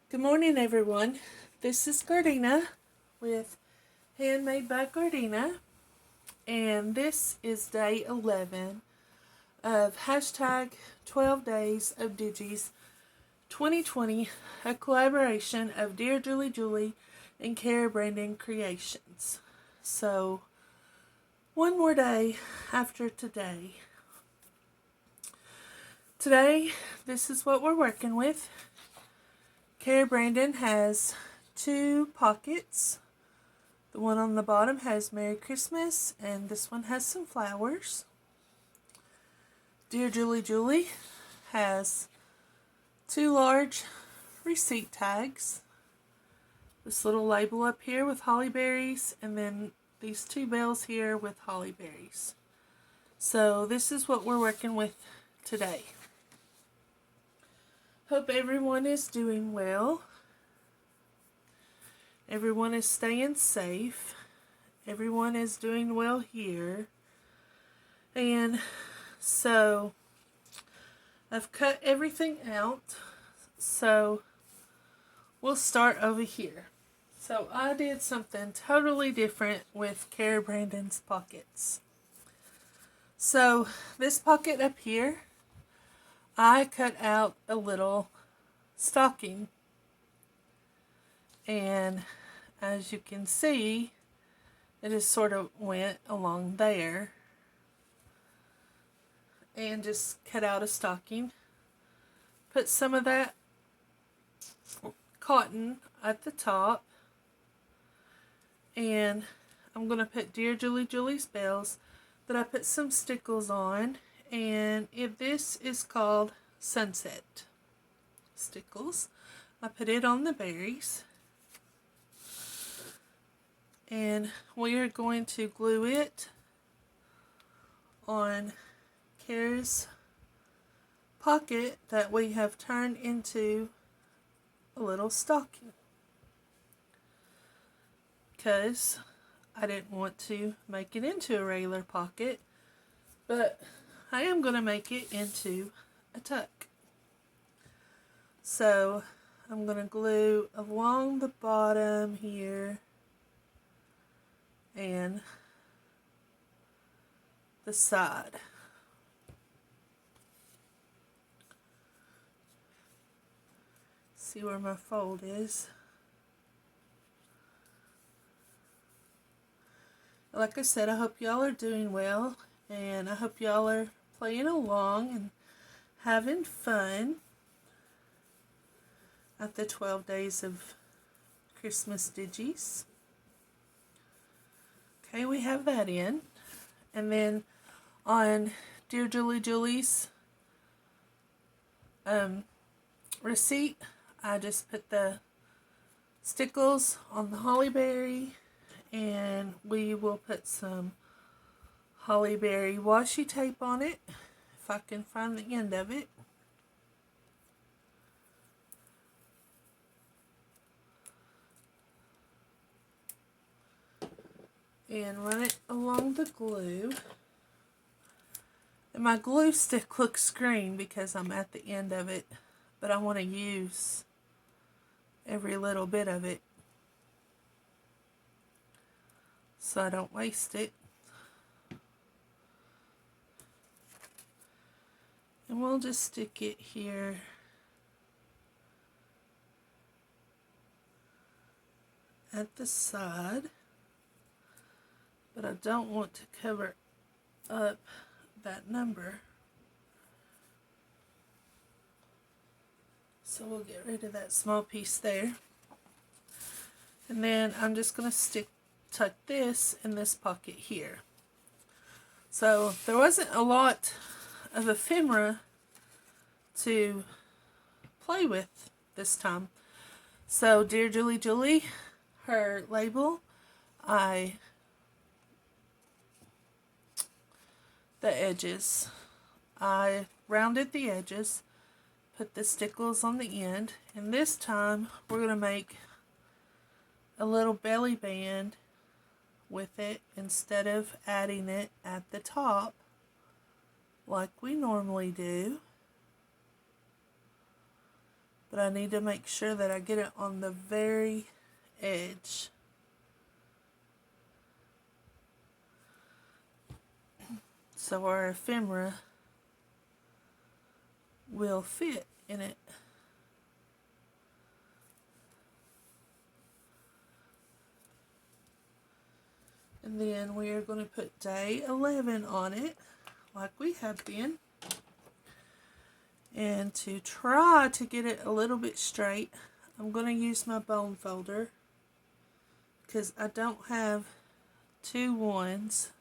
Good morning, everyone. This is Gardena with Handmade by Gardena, and this is day 11 of hashtag 12 Days of Digis 2020, a collaboration of Dear Julie Julie and Cara Brandon Creations. So, one more day after today. Today, this is what we're working with. Cara Brandon has 2 pockets. The one on the bottom has Merry Christmas, and this one has some flowers. Dear Julie Julie has 2 large receipt tags. This little label up here with holly berries, and then these 2 bells here with holly berries. So this is what we're working with today. Hope everyone is doing well. Everyone is staying safe. Everyone is doing well here. And so I've cut everything out. So we'll start over here. So I did something totally different with Cara Brandon's pockets. So this pocket up here, I cut out a little stocking, and as you can see, it just sort of went along there, and just cut out a stocking, put some of that cotton at the top, and I'm going to put Dear Julie Julie's bells that I put some stickles on. And if this is called Sunset stickles, I put it on the berries, and we are going to glue it on Cara's pocket that we have turned into a little stocking, because I didn't want to make it into a regular pocket, but I am going to make it into a tuck. So I'm going to glue along the bottom here and the side. See where my fold is. Like I said, I hope y'all are doing well, and I hope y'all are playing along and having fun at the 12 days of Christmas Digis. Okay, we have that in. And then on Dear Julie Julie's receipt, I just put the stickles on the holly berry, and we will put some holly berry washi tape on it, if I can find the end of it. And run it along the glue. And my glue stick looks green because I'm at the end of it, but I want to use every little bit of it so I don't waste it. And we'll just stick it here at the side, but I don't want to cover up that number, so we'll get rid of that small piece there. And then I'm just going to tuck this in this pocket here. So there wasn't a lot of ephemera to play with this time. So Dear Julie Julie, her label, the edges, I rounded the edges, put the stickles on the end, and this time we're going to make a little belly band with it instead of adding it at the top like we normally do. but I need to make sure that I get it on the very edge. So our ephemera will fit in it. And then we are going to put day 11 on it, like we have been. And to try to get it a little bit straight, I'm going to use my bone folder because I don't have 2 ones.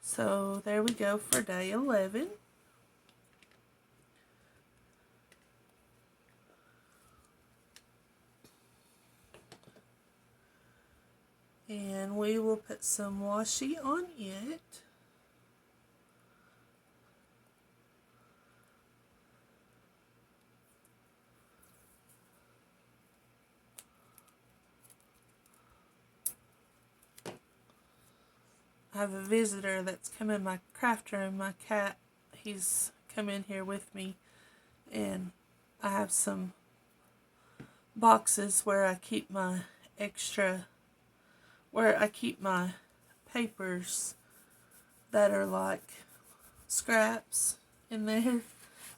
So there we go for day 11. And we will put some washi on it. I have a visitor that's come in my craft room. My cat, he's come in here with me, and I have some boxes where I keep my papers that are like scraps in there,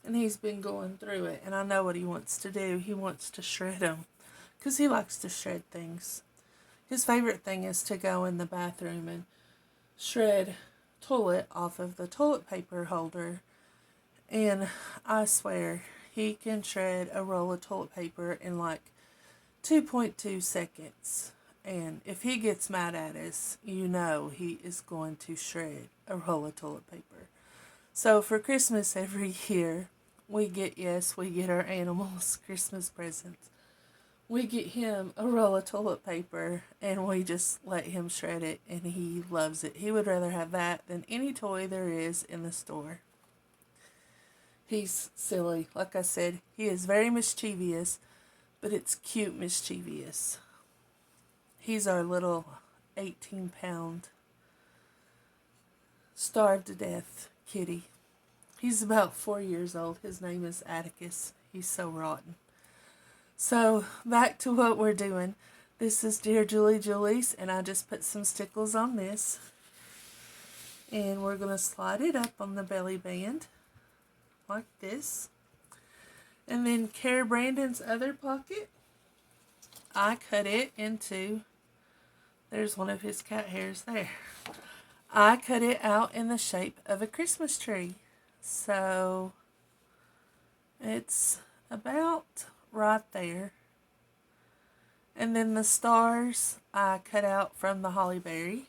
and he's been going through it, and I know what he wants to do. He wants to shred them because he likes to shred things. His favorite thing is to go in the bathroom and shred toilet off of the toilet paper holder, and I swear he can shred a roll of toilet paper in like 2.2 seconds. And if he gets mad at us, you know he is going to shred a roll of toilet paper. So for Christmas every year, we get our animals Christmas presents. We get him a roll of toilet paper, and we just let him shred it, and he loves it. He would rather have that than any toy there is in the store. He's silly. Like I said, he is very mischievous, but it's cute mischievous. He's our little 18-pound, starved to death kitty. He's about 4 years old. His name is Atticus. He's so rotten. So, back to what we're doing. This is Dear Julie Julie's, and I just put some stickles on this. And we're going to slide it up on the belly band, like this. And then Cara Brandon's other pocket, I cut it into, there's one of his cat hairs there. I cut it out in the shape of a Christmas tree. So, it's about right there. And then the stars I cut out from the holly berry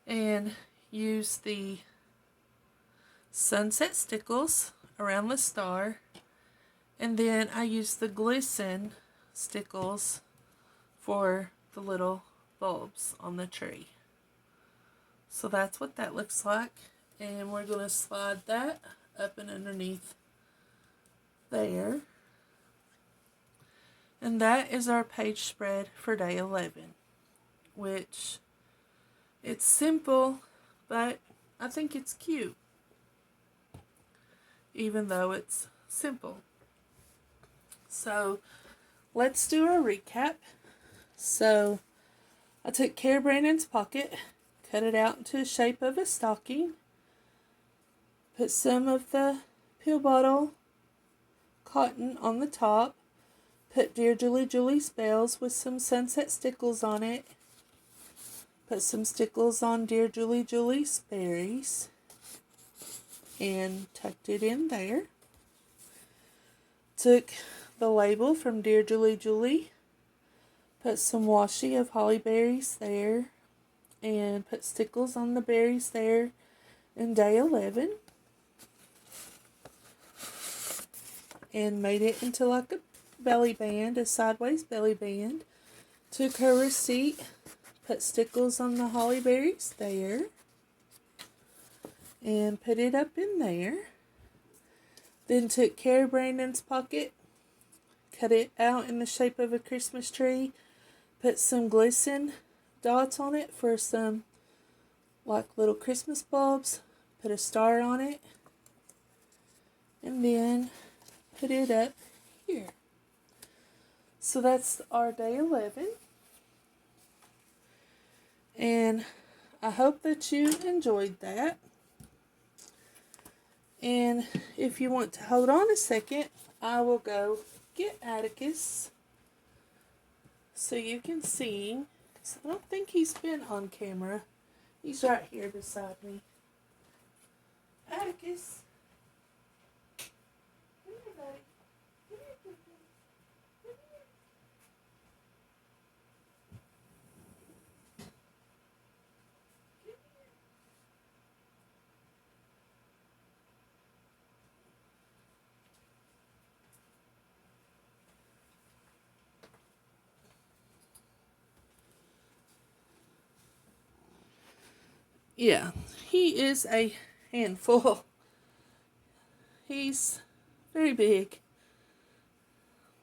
and use the sunset stickles around the star, and then I use the glisten stickles for the little bulbs on the tree. So that's what that looks like, and we're going to slide that up and underneath there. And that is our page spread for day 11, which it's simple, but I think it's cute, even though it's simple. So let's do a recap. So I took Cara Brandon's pocket, cut it out into the shape of a stocking, put some of the pill bottle cotton on the top, put Dear Julie Julie's bells with some sunset stickles on it, put some stickles on Dear Julie Julie's berries, and tucked it in there. Took the label from Dear Julie Julie, put some washi of holly berries there, and put stickles on the berries there in day 11, and made it into like a belly band, a sideways belly band. Took her receipt, put stickles on the holly berries there, and put it up in there. Then took Cara Brandon's pocket, cut it out in the shape of a Christmas tree, put some glisten dots on it for some like little Christmas bulbs. Put a star on it. And then put it up here. So that's our day 11. And I hope that you enjoyed that. And if you want to hold on a second, I will go get Atticus so you can see him. I don't think he's been on camera. He's right here beside me. Atticus. Come here, buddy. Come here, come here. Come here. Yeah, he is a handful. He's very big.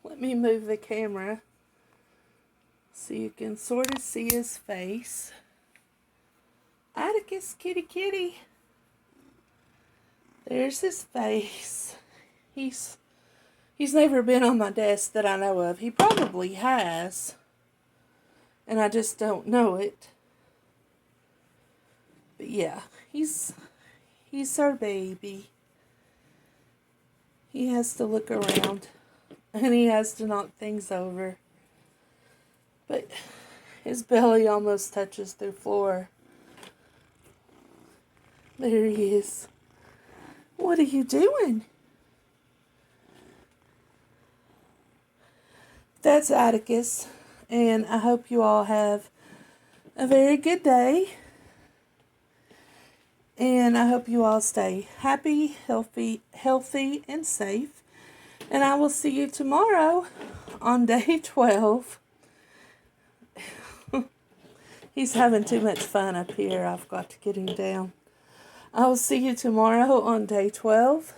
Let me move the camera so you can sort of see his face. Atticus, kitty, kitty. There's his face. He's never been on my desk that I know of. He probably has, and I just don't know it. But yeah, he's our baby. He has to look around, and he has to knock things over. But his belly almost touches the floor. There he is. What are you doing? That's Atticus, and I hope you all have a very good day. And I hope you all stay happy, healthy, and safe. And I will see you tomorrow on day 12. He's having too much fun up here. I've got to get him down. I will see you tomorrow on day 12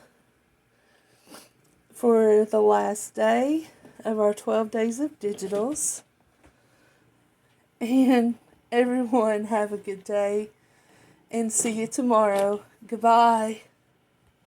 for the last day of our 12 days of digitals. And everyone have a good day. And see you tomorrow. Goodbye.